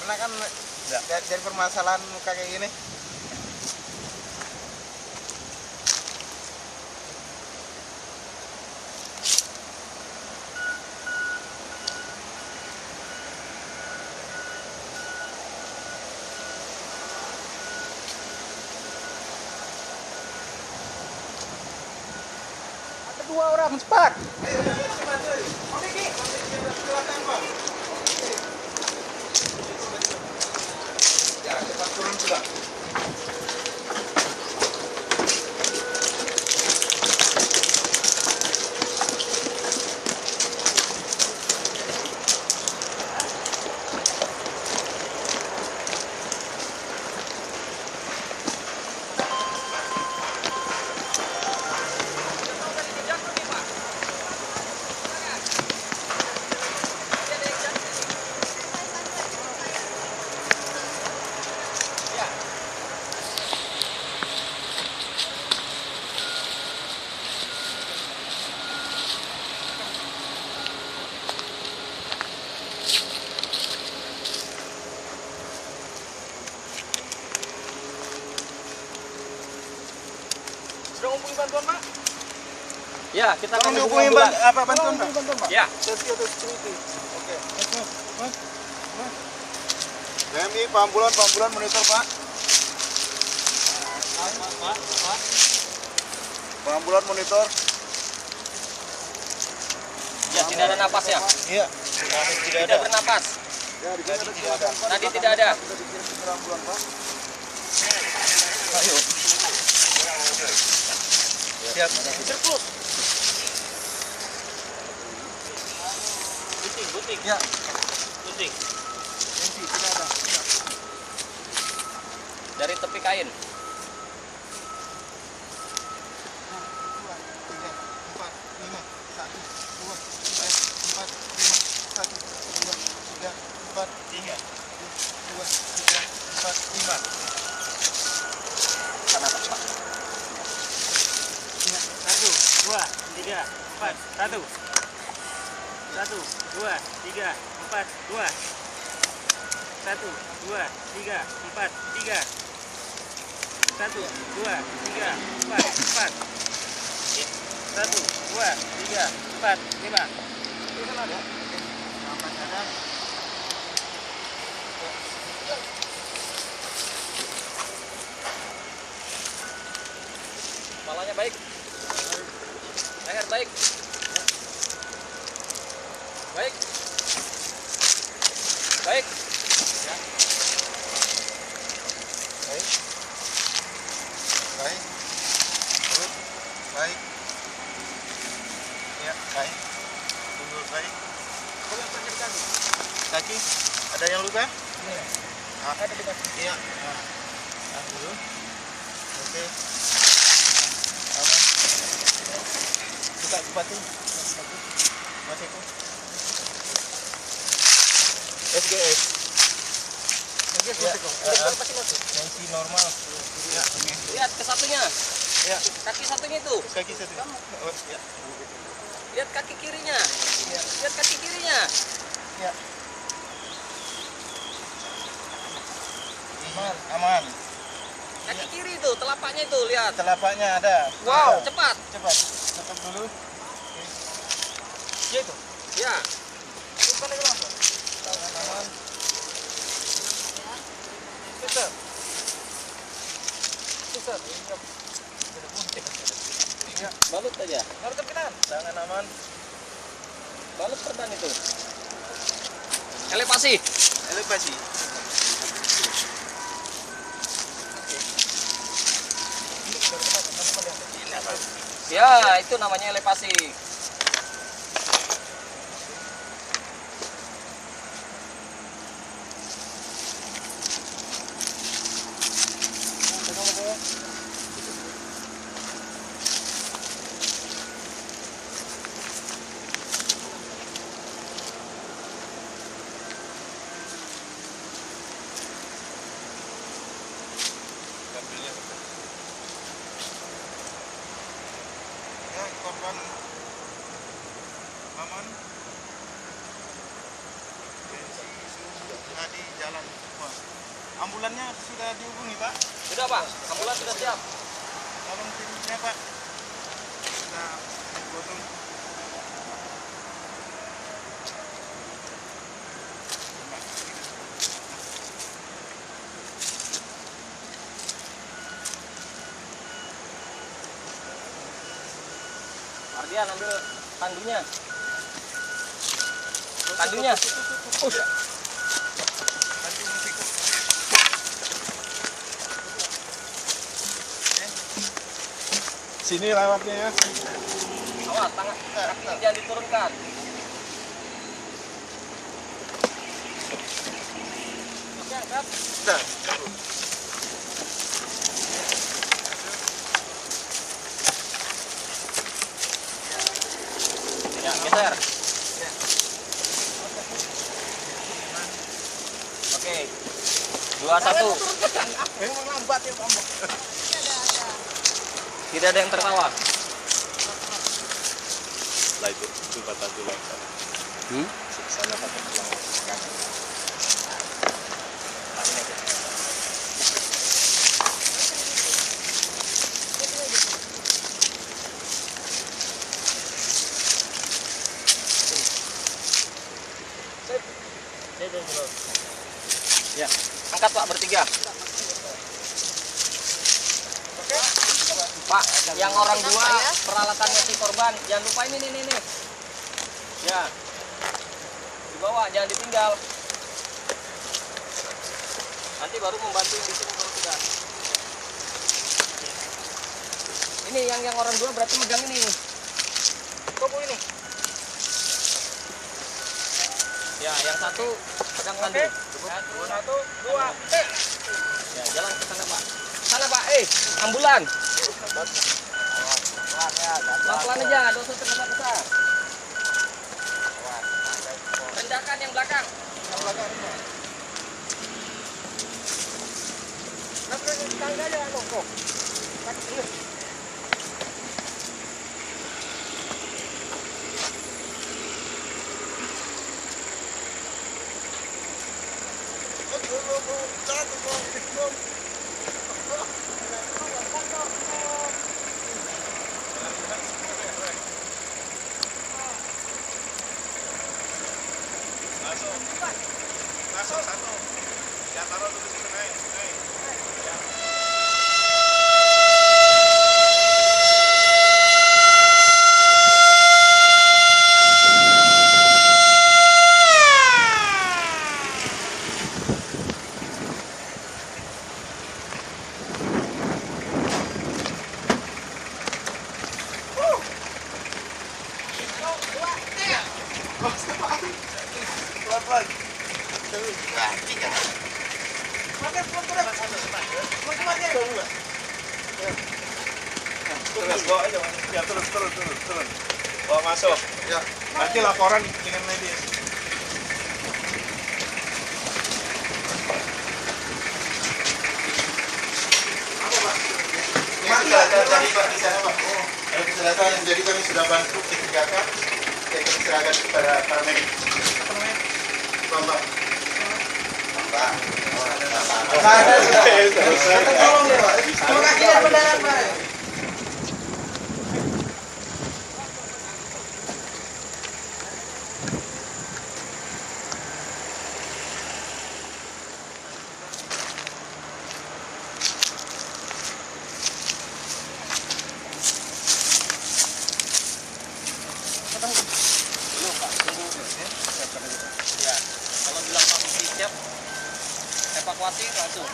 Karena kan dari permasalahan muka kayak gini. Ada 2 orang, cepat. Ya, cepat turun juga. Sudah menghubungi bantuan, Pak? Ya, kita akan dihubungi bantuan, Pak? Ya. Safety atau security? Oke. PMI, Pambulan monitor, Pak. Pak. Pambulan monitor. Ya, tidak ada napas ya? Iya. Tidak bernapas. Ya, di sini ada tidak ada. Tadi tidak ada. Sudah dikirim ke ambulan, Pak. Ayo. Siap. Terus. Gunting. Ya. Gunting. Tensi tidak ada. Siap. Dari tepi kain. 2, 3, 4, 5, 1, 2, 3, 4, 5, 1, 2, 3, 4, 3, 2, 3, 4, 5. Sana, Pak. 1, 2, 3, 4, 1. 1, 2, 3, 4, 2. 1, 2, 3, 4, 3. 1, 2, 3, 4, 4. 1, 2, 3, 4, 5. Itu kan ada. Nampak ada. Kepalanya baik. Leher baik. Baik. Baik. Baik. Baik. Terus. Baik. Ya, baik. Tunggu, baik. Coba pakai kaki. Kaki, ada yang luka? Iya. Ada di kaki. Iya. Nah, dulu. Oke. Aman. Buka sepatu. Masih itu. SGS. Ya, Tensi normal. Ya, oke. Lihat ke satunya. Ya, Kaki satunya itu. kaki satu. Oh, ya. Lihat kaki kirinya. Ya. Lihat kaki kirinya. Ya. Aman, aman. Kaki kiri itu, telapaknya itu, lihat. Telapaknya ada. Wow, Ada. cepat. Cepat. Tutup dulu. Oke. Ya itu. Ya. Tutup lagi langsung. Tangan aman. Suster. Suster. Ya. Balut aja. Baru ke kanan. Tangan aman. Balut perban itu. Elevasi. Elevasi. Ya, itu namanya elevasi. Ya, korban aman. Tensi suhu nadi jalan. Wah. Ambulannya sudah dihubungi, Pak. Sudah Pak, ambulan sudah siap. Tolong timnya, Pak. Kita gotong. Ardian ambil tandunya. Tandunya. Push. Nanti musik. Sini lewatnya ya. Awas, tangan kakinya jangan diturunkan. Oke, angkat. Sudah. Ya, geser. Oke. 2-1. Memang lambat ya, Pak. Tidak ada yang tertawa. Lah itu kata dulu yang sana. Sana kata pulang. Ya, angkat Pak bertiga. Pak, yang orang dua peralatannya si korban, jangan lupa ini nih. Ya, dibawa, jangan ditinggal. Nanti baru membantu yang di sini kalau sudah. Ini yang orang dua berarti megang ini. Kobo ini. Ya, yang satu pegang tandu. 1, 2, Ya, jalan ke sana Pak. Sana Pak, ambulan. Pelan-pelan aja, nggak usah tergesa-gesa. Rendahkan yang belakang. tangga aja kok. Masuk satu. Ya taruh dulu situ, naik. Ya. Pelan-pelan. Terus bawa aja, ya terus. Bawa masuk. Ya. Nanti laporan dengan medis. Tadi Pak di sana Pak. Ada kecelakaan, jadi kami sudah bantu P3K. Kami serahkan kepada para medis. Bambang. Tolong ya Pak. Terima kasih ya beneran Pak. Ya, kalau bilang Pak Musi siap, evakuasi langsung.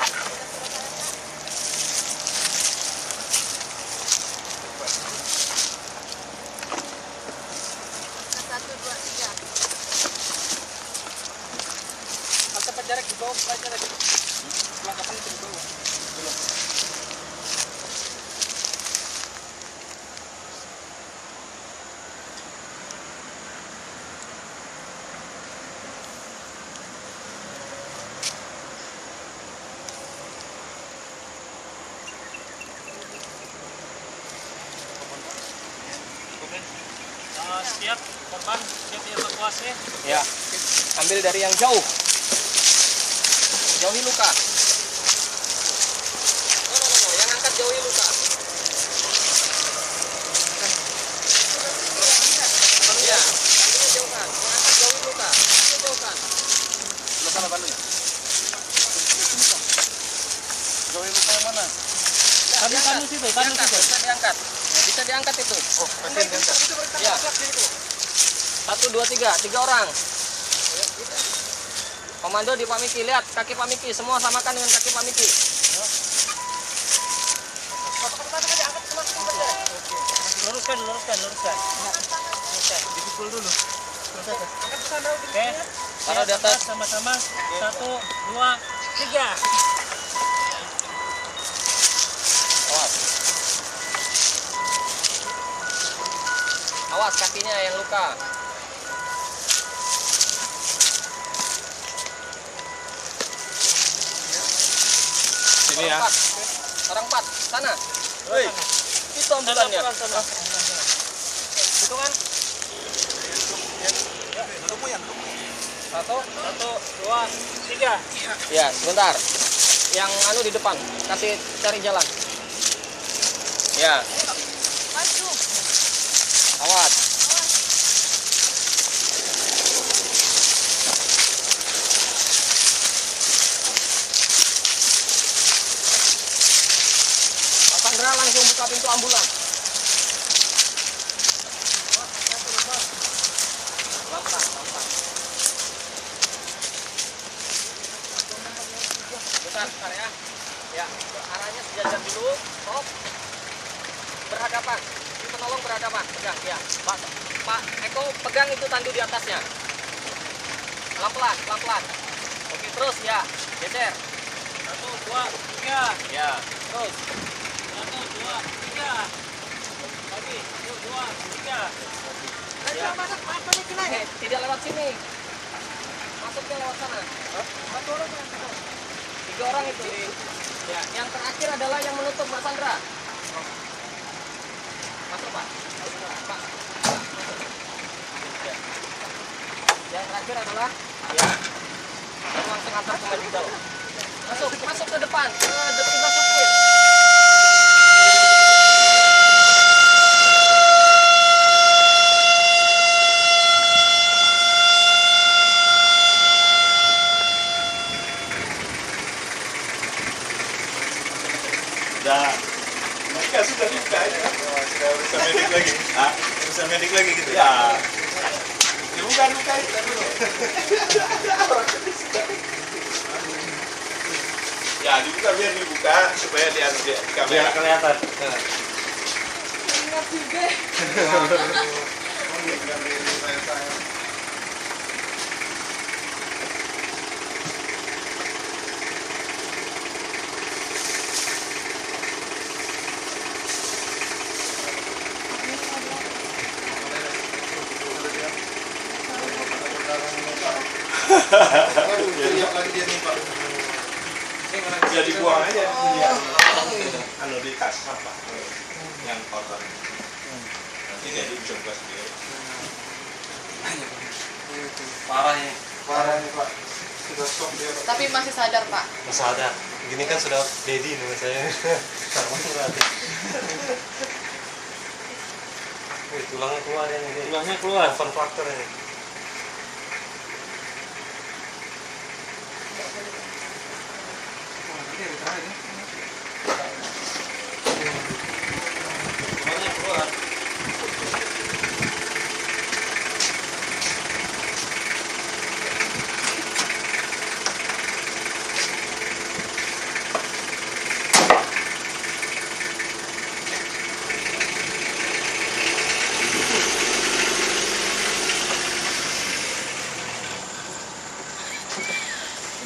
Satu, dua, tiga. Tempat jarak di bawah pelajar lagi. Pelanggapan itu di bawah. Belum. Siap, korban siap dievakuasi. Ya, ambil dari yang jauh. Jauhi luka. No. Yang angkat jauhi luka. Iya, tangannya jauhkan. Yang angkat jauhi luka. Tangannya jauhkan. Sebelah sana bantunya. Jauhin luka yang mana? Kanu situ, kanu Diangkat, situ. bisa diangkat. Bisa diangkat itu. Oh, pasien diangkat. Ya. 1, 2, 3, 3 orang. Komando di Pak Miki, lihat kaki Pak Miki, semua samakan dengan kaki Pak Miki. Luruskan. Dipukul dulu. Oke. Taruh di atas. Sama-sama. 1, 2, 3. Awas. Awas kakinya yang luka. Sini ya. Orang 4, sana. Hei. Itu ambulannya. Itu kan? 1, 2, 3. Ya, sebentar. Yang anu di depan, kasih cari jalan. Ya. Awas. Pak Sandra langsung buka pintu ambulan. Pelan-pelan. Bentar ya. Ya, arahnya sejajar dulu. Stop. Berhadapan. Si penolong berhadapan. Pegang, ya. Pak Eko pegang itu tandu di atasnya. Pelan-pelan. Oke, terus ya. Geser. 1, 2, 3. Ya, terus. 1, 2, 3. Lagi. 1, 2, 3. Ya. Tidak lewat sini. Masuknya lewat sana. 3 orang itu. Ya, yang terakhir adalah yang menutup Mbak Sandra. Masuk, Pak. Pak. Ya. Yang terakhir adalah ya. Langsung antar pemain di dalam. Masuk ke depan. Ke sebelah supir. Sudah. Mereka sudah dibuka ya. Sudah urusan medik lagi. Ah, urusan medik lagi gitu. Ya. Dibuka kita dulu. Ya, dibuka biar dibuka supaya dia di kamera kelihatan. lagi dia nih Pak. Ya dibuang aja dia. Anu di tas sampah yang kotor. Nanti dia dicoba sendiri. Parah nih. Parah nih Pak. Sudah stop dia Pak. Tapi masih sadar, Pak. Masih ada. Gini kan sudah dedi nih saya. Sama berarti. Tulangnya keluar ya ini. Tulangnya keluar. Open fracture ini. Tulangnya keluar.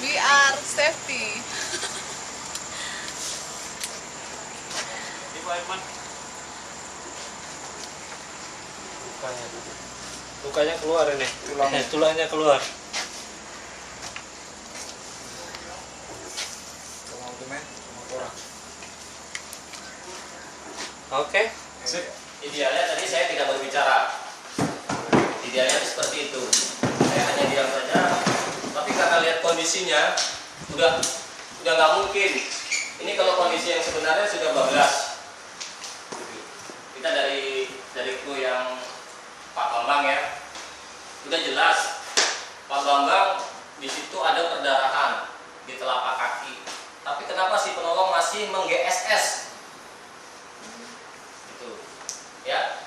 We are safety. Ibu Aiman. Lukanya keluar ini. Tulangnya keluar. Oke. Idealnya tadi saya tidak berbicara. Idealnya seperti itu. Saya hanya diam saja. Tapi karena lihat kondisinya, udah nggak mungkin. Ini kalau kondisi yang sebenarnya sudah bablas. Kita dari kru yang Pak Bambang ya, udah jelas Pak Bambang di situ ada perdarahan di telapak kaki. Tapi kenapa si penolong masih meng-GSS? Gitu. Ya.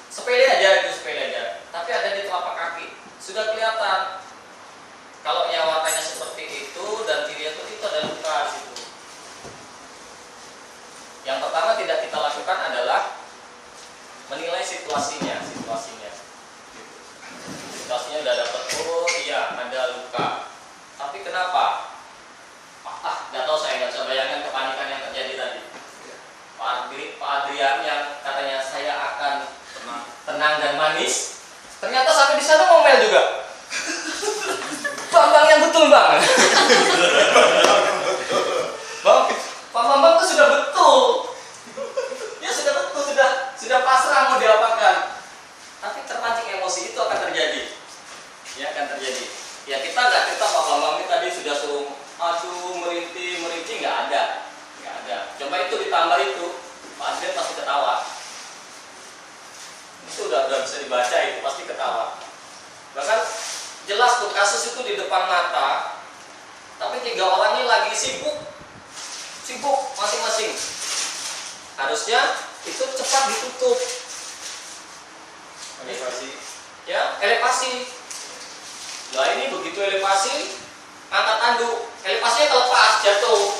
Sepele aja itu, sepele aja. Tapi ada di telapak kaki. Sudah kelihatan. Kalau yang warnanya seperti itu dan dilihat itu ada luka di situ. Yang pertama tidak kita lakukan adalah menilai situasinya. Situasinya udah dapat, oh iya ada luka. Tapi kenapa? Nggak tahu, saya nggak bisa bayangkan kepanikan yang terjadi tadi. Pak Adrian yang katanya saya akan tenang dan manis, ternyata sampai di sana ngomel juga. Bambang yang betul bang. Bang, Pak Bambang itu sudah betul. Ya sudah betul, sudah pasrah mau diapakan. Tapi terpancing emosi itu akan terjadi. Ya akan terjadi. Ya kita Pak Bambang ini tadi sudah suruh aduh merintih nggak ada. Coba itu ditambah itu, Pak Adrian pasti ketawa. Itu udah bisa dibaca, itu pasti ketawa. Bahkan jelas tuh kasus itu di depan mata, tapi 3 orang ini lagi sibuk masing-masing. Harusnya itu cepat ditutup. Elevasi. Nah ini begitu elevasi, angkat tanduk, elevasinya kelepas jatuh.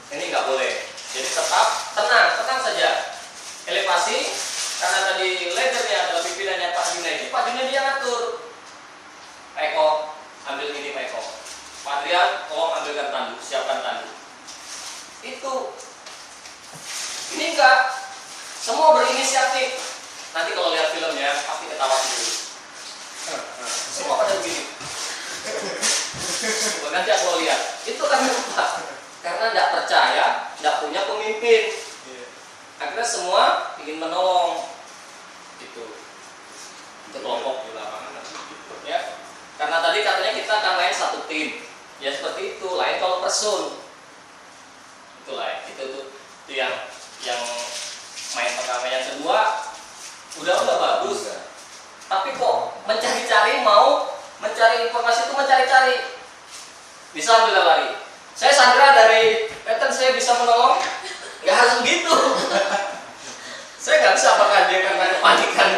Ini nggak boleh. Jadi tetap tenang saja. Elevasi, karena tadi leadernya adalah pimpinannya Pak Junaidi. Pak Junaidi yang ngatur. Pak Eko, ambil ini Pak Eko. Pak Adrian, tolong ambilkan tanduk, siapkan tanduk. Itu. Ini enggak. Semua berinisiatif. Nanti kalau lihat film ya, pasti ketawa dulu. Semua pada begini. Nanti aku lihat. Itu karena apa? Karena tidak percaya, tidak punya pemimpin. Akhirnya semua ingin menolong. Itu kelompok di lapangan. Ya. Karena tadi katanya kita akan main satu tim. Ya seperti itu. Lain kalau person. Itulah. Itu yang main pertama. Yang kedua udah bagus. Tapi kok mencari-cari, mau mencari informasi itu mencari-cari. Bisa ambil lari. Saya Sandra dari Peten, saya bisa menolong. Nggak harus begitu. Saya nggak bisa, apakah dia karena kepanikan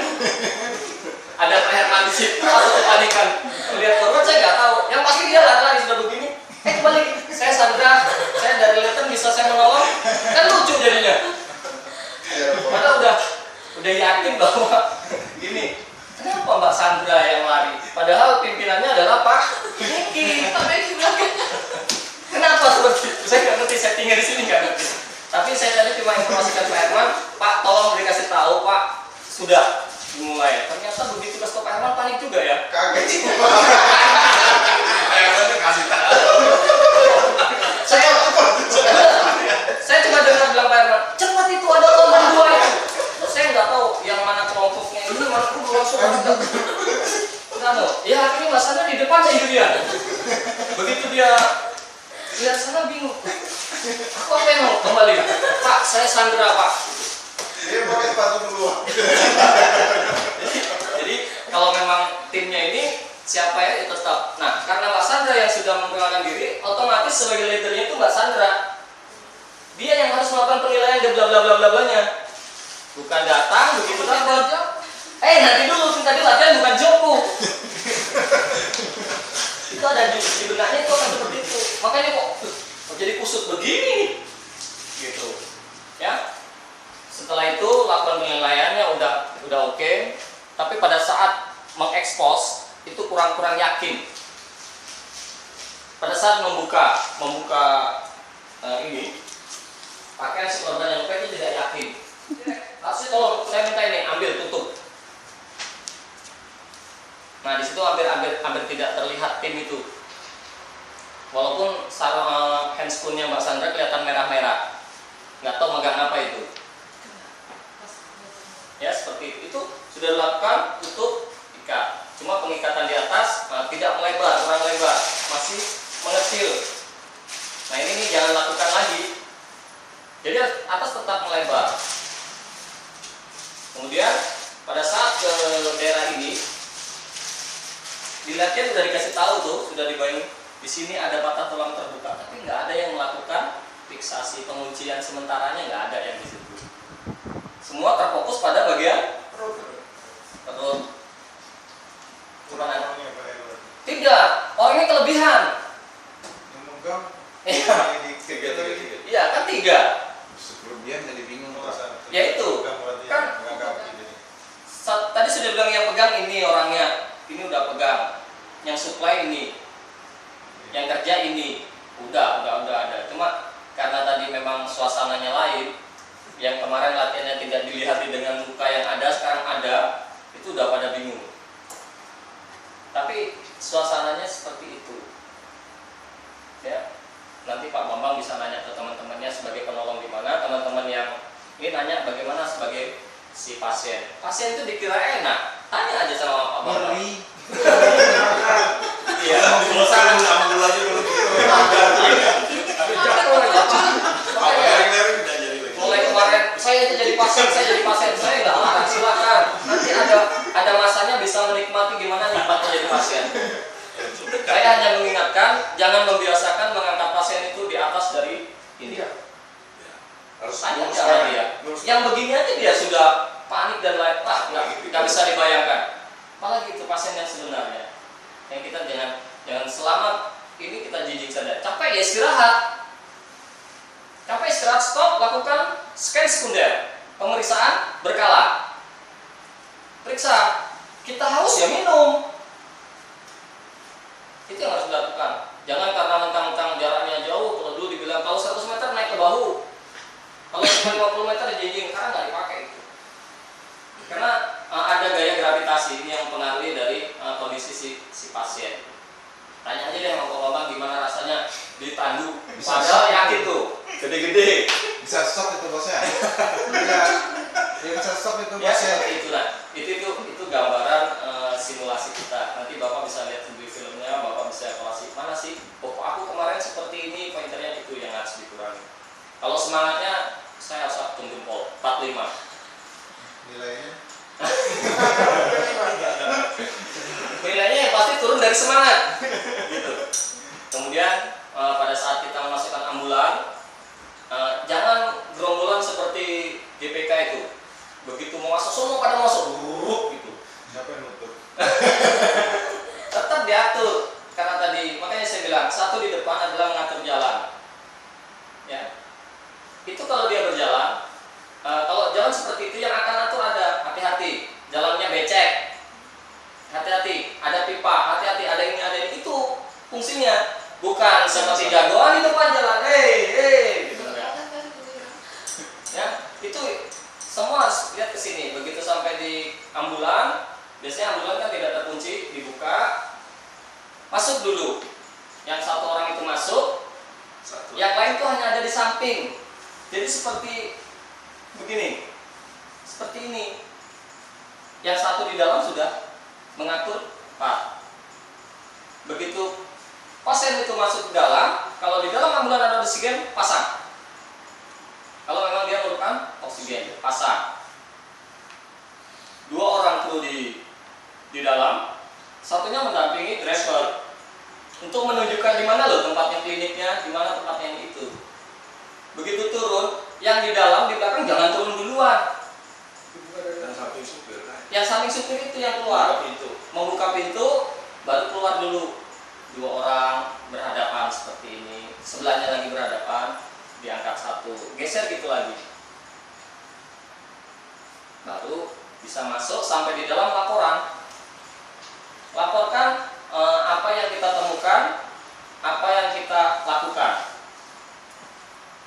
ada Pak Herman di situ atau kepanikan melihat korban, saya nggak tahu. Yang pasti dia lari-lari sudah begini. Kembali, saya Sandra, saya dari Peten, bisa saya menolong. Kan lucu jadinya. Padahal udah yakin bahwa gini. Kenapa Mbak Sandra yang lari? Padahal pimpinannya adalah Pak Niki. Kenapa seperti itu? Saya nggak ngerti, settingnya di sini nggak ngerti. Tapi saya tadi cuma informasikan Pak Herman, Pak tolong dikasih tahu Pak, sudah dimulai. Ternyata begitu kasih tahu Pak Herman panik juga ya. Kaget sih. Herman kasih tahu. Saya cuma dengar bilang Pak Herman, cepat itu ada korban 2 itu. Saya nggak tahu yang mana kelompoknya ini, mana kudu langsung ada. Ya akhirnya Mas Sandra di depan saya Julian. Begitu dia lihat sana bingung. Aku apa yang mau kembali? Pak, saya Sandra Pak. Dia pakai sepatu dulu. Jadi kalau memang timnya ini siapa ya tetap. Nah karena Mbak Sandra yang sudah memperkenalkan diri, otomatis sebagai leadernya itu Mbak Sandra. Dia yang harus melakukan penilaian dan bla bla bla bla blanya. Bukan datang begitu saja. Nanti dulu tadi latihan bukan joku. Itu ada di benaknya itu akan seperti itu. Makanya kok jadi kusut begini gitu. Ya. Setelah itu lakukan penilaiannya udah oke. Tapi pada saat mengekspos itu kurang yakin. Pada saat membuka ini pakaian si korban yang luka itu tidak yakin. Harusnya tolong saya minta ini ambil tutup. Nah di situ hampir tidak terlihat tim itu. Walaupun sarung handscoon-nya Mbak Sandra kelihatan merah-merah. Nggak tahu megang apa itu. Ya seperti itu sudah dilakukan, tutup, ikat. Cuma pengikatan di atas tidak melebar, kurang lebar, masih mengecil. Nah ini nih jangan lakukan lagi. Jadi atas tetap melebar. Kemudian pada saat ke daerah ini, dilihatnya sudah dikasih tahu tuh, sudah dibayang di sini ada patah tulang terbuka, tapi nggak ada yang melakukan fiksasi penguncian sementaranya, nggak ada yang di situ. Semua terfokus pada bagian perut. Gimana? Tidak, orangnya kelebihan. Iya kan 3. Kelebihan jadi bingung. Ya itu kan tadi sudah bilang yang pegang ini orangnya, ini udah pegang. Yang supply ini, yang kerja ini, udah ada. Cuma karena tadi memang suasananya lain, yang kemarin latihannya tidak dilihat dengan muka yang ada, sekarang ada, itu udah pada bingung. Tapi suasananya seperti itu. Ya, nanti Pak Bambang bisa nanya ke teman-temannya sebagai penolong di mana, teman-teman yang ini nanya bagaimana sebagai si pasien. Pasien itu dikira enak, tanya aja sama Pak Bambang. Iya, bosan ambil aja dulu. Mulai kemarin saya aja jadi pasien, saya nggak larang, silakan. Nanti ada masanya bisa menikmati gimana nikmatnya jadi pasien. Saya hanya mengingatkan, jangan membiasakan mengangkat pasien itu di atas dari ini. Harus Tanya sama dia. Yang begini aja dia sudah panik dan lain, nggak bisa dibayangkan. Apalagi itu pasien yang sebenarnya. Yang kita jangan selama ini kita jijik saja. Capek ya istirahat. Capek istirahat, stop, lakukan scan sekunder. Pemeriksaan berkala. Periksa. Kita haus ya minum. Itu yang harus dilakukan. Jangan karena mentang-mentang jaraknya jauh, kalau dulu dibilang kalau 100 meter naik ke bahu. Kalau cuma 50 meter dijinjing, karena nggak dipakai itu. Karena ada gaya gravitasi ini yang mempengaruhi dari kondisi si pasien. Tanya aja deh sama Pak Bambang gimana rasanya ditandu. Padahal yakin tuh, gede-gede. Bisa stop itu bosnya. Iya. Ya bisa stop itu Ya bosnya. seperti itulah. Itu gambaran simulasi kita. Nanti Bapak bisa lihat di filmnya, Bapak bisa evaluasi mana sih. Oh aku kemarin seperti ini, pointernya itu yang harus dikurangi. Kalau semangatnya saya harus acung jempol 45. Nilainya? Nilainya yang pasti turun dari semangat. Gitu. Kemudian pada saat kita memasukkan ambulan, jangan gerombolan seperti GPK itu. Begitu mau masuk semua pada masuk gitu. Siapa yang nutup? Tetap diatur. Karena tadi makanya saya bilang satu di depan adalah mengatur jalan. Ya. Itu kalau dia berjalan, kalau jalan seperti itu yang akan atur ada hati-hati, jalannya becek, hati-hati, ada pipa, hati-hati, ada ini, itu fungsinya. Bukan seperti jagoan di depan jalan, gitu enggak. Ya, itu semua harus lihat ke sini. Begitu sampai di ambulan, biasanya ambulan kan tidak terkunci, dibuka, masuk dulu. Yang satu orang itu masuk, yang lain tuh hanya ada di samping. Jadi seperti begini, seperti ini. Yang satu di dalam sudah mengatur Pak. Begitu pasien itu masuk ke dalam, kalau di dalam ambulan ada oksigen, pasang. Kalau memang dia memerlukan oksigen, pasang. 2 orang kru di dalam, satunya mendampingi driver untuk menunjukkan di mana loh tempatnya kliniknya, di mana tempatnya itu. Begitu turun, yang di dalam di belakang jangan turun duluan. Dan samping supir. Yang samping supir itu yang keluar. Membuka pintu, baru keluar dulu. 2 orang berhadapan seperti ini, sebelahnya lagi berhadapan, diangkat 1, geser gitu lagi. Baru bisa masuk sampai di dalam laporan. Laporkan apa yang kita temukan, apa yang kita lakukan.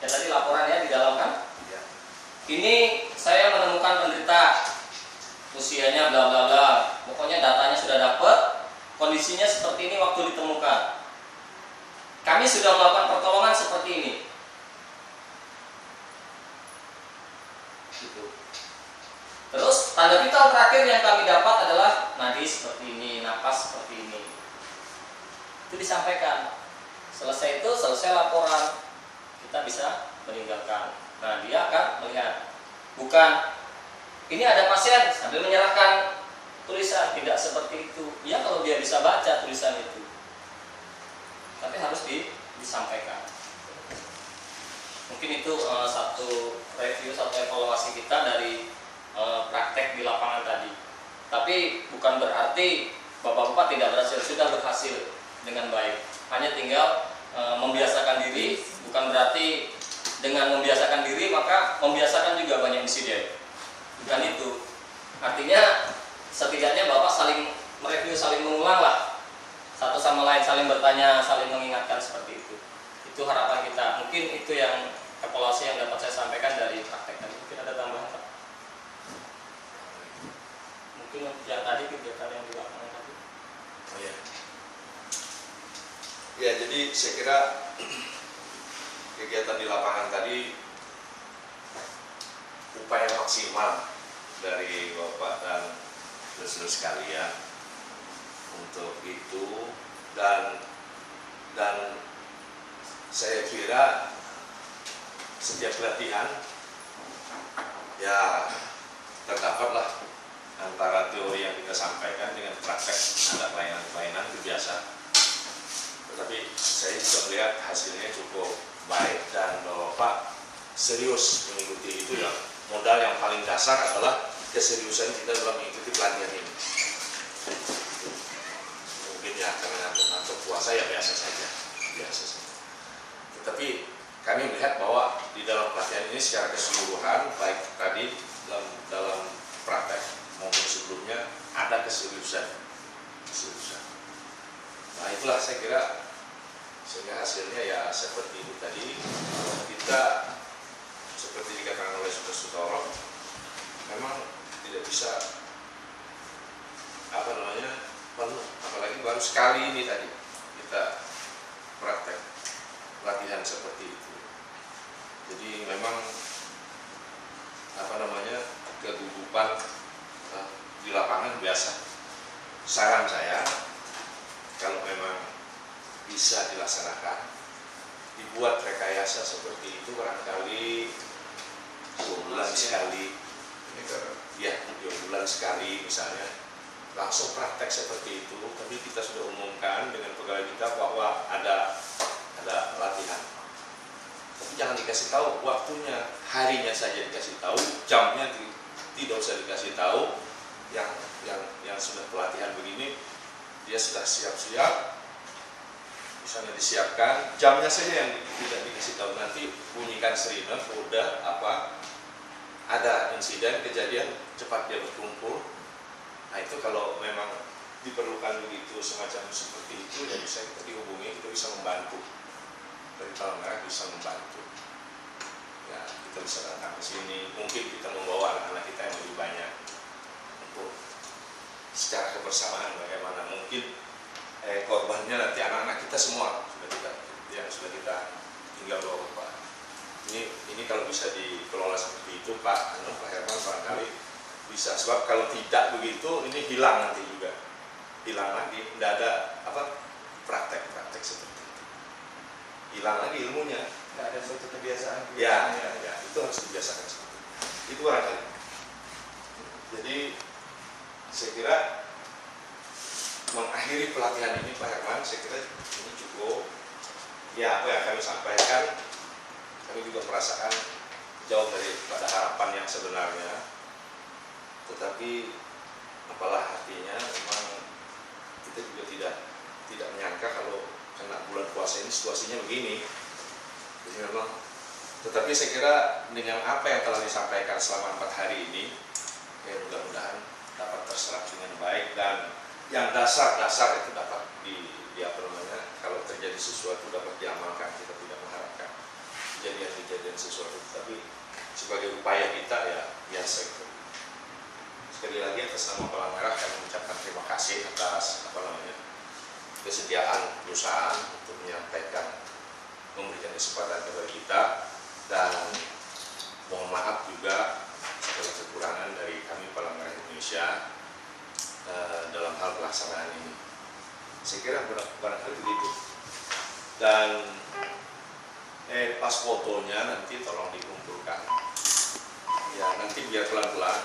Ya tadi laporannya di dalam kan? Ya. Ini saya menemukan penderita, usianya bla bla bla. Pokoknya datanya sudah dapat, kondisinya seperti ini waktu ditemukan. Kami sudah melakukan pertolongan seperti ini. Gitu. Terus tanda vital terakhir yang kami dapat adalah nadi seperti ini, napas seperti ini. Itu disampaikan. Selesai itu, selesai laporan, kita bisa meninggalkan. Nah, dia akan melihat, bukan ini ada pasien sambil menyerahkan tulisan, tidak seperti itu. Ya kalau dia bisa baca tulisan itu, tapi harus disampaikan. Mungkin itu satu review, satu evaluasi kita dari praktek di lapangan tadi. Tapi bukan berarti Bapak-bapak tidak berhasil, sudah berhasil dengan baik. Hanya tinggal membiasakan diri, bukan berarti dengan membiasakan diri maka membiasakan juga banyak insiden. Bukan itu. Artinya setidaknya Bapak saling mereview, saling mengulang lah. Satu sama lain saling bertanya, saling mengingatkan seperti itu. Itu harapan kita. Mungkin itu yang evaluasi yang dapat saya sampaikan dari praktek tadi. Mungkin ada tambahan Pak? Mungkin yang tadi kegiatan yang di lapangan tadi. Oh ya. Ya, jadi saya kira kegiatan di lapangan tadi upaya maksimal dari Bapak dan saudara sekalian untuk itu, dan saya kira setiap pelatihan ya terdapatlah antara teori yang kita sampaikan dengan praktek, ada kelainan-kelainan itu biasa. Tetapi saya juga melihat hasilnya cukup baik dan Bapak serius mengikuti itu. Ya, modal yang paling dasar adalah keseriusan kita dalam mengikuti pelatihan ini. Mungkin ya karena ngantuk puasa ya biasa saja. Tetapi kami melihat bahwa di dalam pelatihan ini secara keseluruhan, baik tadi dalam praktek maupun sebelumnya, ada keseriusan. Nah itulah saya kira, sehingga hasilnya ya seperti itu tadi. Kita seperti dikatakan oleh Saudara Sutoro, memang tidak bisa penuh, apalagi baru sekali ini tadi kita praktek latihan seperti itu. Jadi memang kegugupan di lapangan biasa. Saran saya, kalau memang bisa dilaksanakan, dibuat rekayasa seperti itu barangkali 2 bulan sekali, ya 2 bulan sekali misalnya, langsung praktek seperti itu. Tapi kita sudah umumkan dengan pegawai kita bahwa ada latihan. Tapi jangan dikasih tahu waktunya, harinya saja dikasih tahu, jamnya tidak usah dikasih tahu. Yang sudah pelatihan begini, dia sudah siap-siap, misalnya disiapkan, jamnya saja yang tidak dikasih tahu. Nanti bunyikan sirine, udah ada insiden, kejadian, cepat dia berkumpul. Nah itu kalau memang diperlukan begitu, semacam seperti itu, ya bisa kita dihubungi, kita bisa membantu. Dari Palang Merah bisa membantu. Ya, kita bisa datang ke sini, mungkin kita membawa anak-anak kita yang lebih banyak untuk secara kebersamaan bagaimana mungkin korbannya nanti anak-anak kita semua sudah kita tinggal bawa Pak. Ini kalau bisa dikelola seperti itu Pak Herman barangkali bisa, sebab kalau tidak begitu ini hilang nanti juga, hilang lagi, tidak ada praktek seperti itu, hilang lagi ilmunya, nggak ada suatu kebiasaan. Ya, itu harus dibiasakan seperti itu barangkali. Jadi saya kira mengakhiri pelatihan ini Pak Herman, saya kira ini cukup. Ya, apa yang kami sampaikan, kami juga merasakan jauh daripada harapan yang sebenarnya. Tetapi apalah artinya, memang kita juga tidak menyangka kalau kena bulan puasa ini situasinya begini. Jadi memang, tetapi saya kira dengan apa yang telah disampaikan selama 4 hari ini, ya mudah-mudahan dapat terserap dengan baik, dan yang dasar-dasar itu dapat kalau terjadi sesuatu dapat diamalkan. Kita tidak mengharapkan kejadian sesuatu, tapi sebagai upaya kita ya biasa itu. Sekali lagi atas nama Palang Merah kami mengucapkan terima kasih atas kesediaan perusahaan untuk menyampaikan, memberikan kesempatan kepada kita, dan mohon maaf juga segala kekurangan dari kami Palang Merah Indonesia dalam hal pelaksanaan ini. Saya kira barangkali begitu. Dan pas fotonya nanti tolong dikumpulkan. Ya nanti biar pelan-pelan.